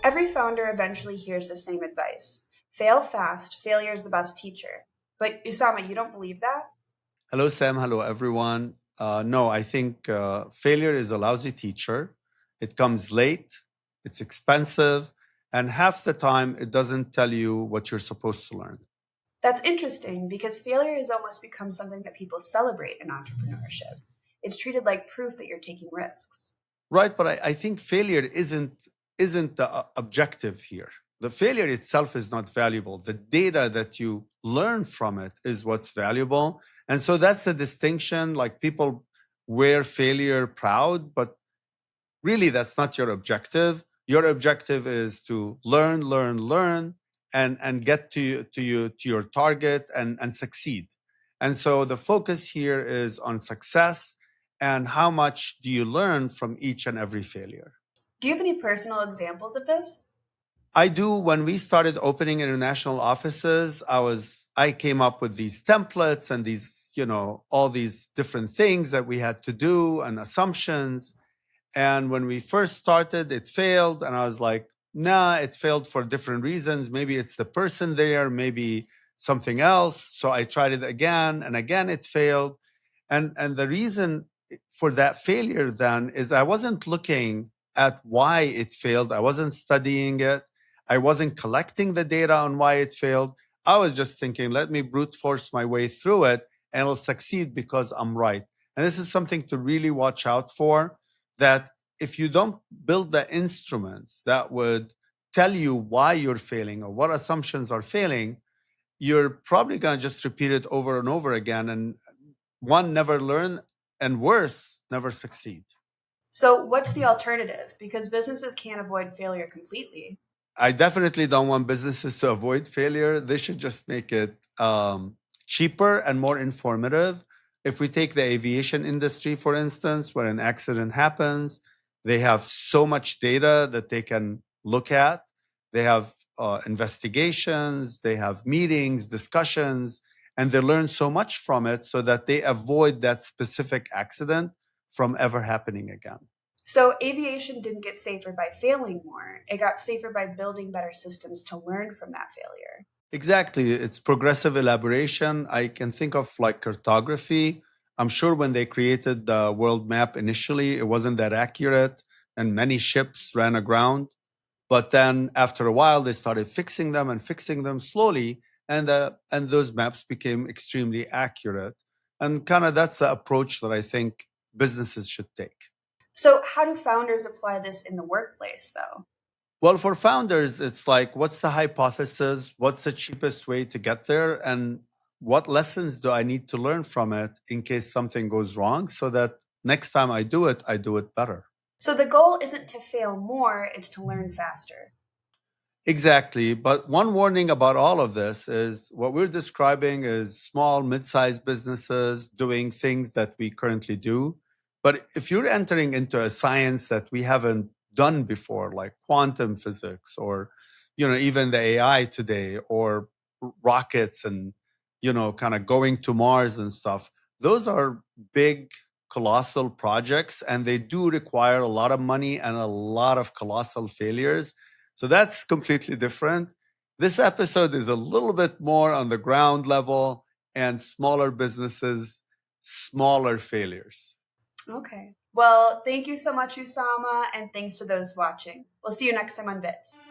Every founder eventually hears the same advice. Fail fast, failure is the best teacher. But Usama, you don't believe that? Hello, Sam. Hello, everyone. No, I think failure is a lousy teacher. It comes late, it's expensive, and half the time it doesn't tell you what you're supposed to learn. That's interesting because failure has almost become something that people celebrate in entrepreneurship. It's treated like proof that you're taking risks. Right, but I think failure isn't the objective here. The failure itself is not valuable. The data that you learn from it is what's valuable. And so that's a distinction. Like people wear failure proud, but really that's not your objective. Your objective is to learn, and get to your target and succeed. And so the focus here is on success and how much do you learn from each and every failure. Do you have any personal examples of this? I do. When we started opening international offices, I came up with these templates and these, all these different things that we had to do and assumptions. And when we first started, it failed. And I was like, nah, it failed for different reasons. Maybe it's the person there, maybe something else. So I tried it again and again, it failed. And the reason for that failure then is I wasn't looking at why it failed. I wasn't studying it. I wasn't collecting the data on why it failed. I was just thinking, let me brute force my way through it and it'll succeed because I'm right. And this is something to really watch out for, that if you don't build the instruments that would tell you why you're failing or what assumptions are failing, you're probably going to just repeat it over and over again. And one, never learn, and worse, never succeed. So, what's the alternative? Because businesses can't avoid failure completely. I definitely don't want businesses to avoid failure. They should just make it cheaper and more informative. If we take the aviation industry, for instance, when an accident happens, they have so much data that they can look at. They have investigations, they have meetings, discussions, and they learn so much from it so that they avoid that specific accident from ever happening again. So, aviation didn't get safer by failing more. It got safer by building better systems to learn from that failure. Exactly. It's progressive elaboration. I can think of like cartography. I'm sure when they created the world map initially, it wasn't that accurate and many ships ran aground. But then after a while, they started fixing them slowly. And those maps became extremely accurate. And kind of that's the approach that I think businesses should take. So, how do founders apply this in the workplace, though? Well, for founders, it's like, what's the hypothesis? What's the cheapest way to get there? And what lessons do I need to learn from it in case something goes wrong so that next time I do it better? So, the goal isn't to fail more, it's to learn faster. Exactly. But one warning about all of this is what we're describing is small, mid-sized businesses doing things that we currently do. But if you're entering into a science that we haven't done before, like quantum physics or, even the AI today or rockets and, kind of going to Mars and stuff, those are big, colossal projects and they do require a lot of money and a lot of colossal failures. So that's completely different. This episode is a little bit more on the ground level and smaller businesses, smaller failures. Okay. Well, thank you so much, Usama, and thanks to those watching. We'll see you next time on Bits.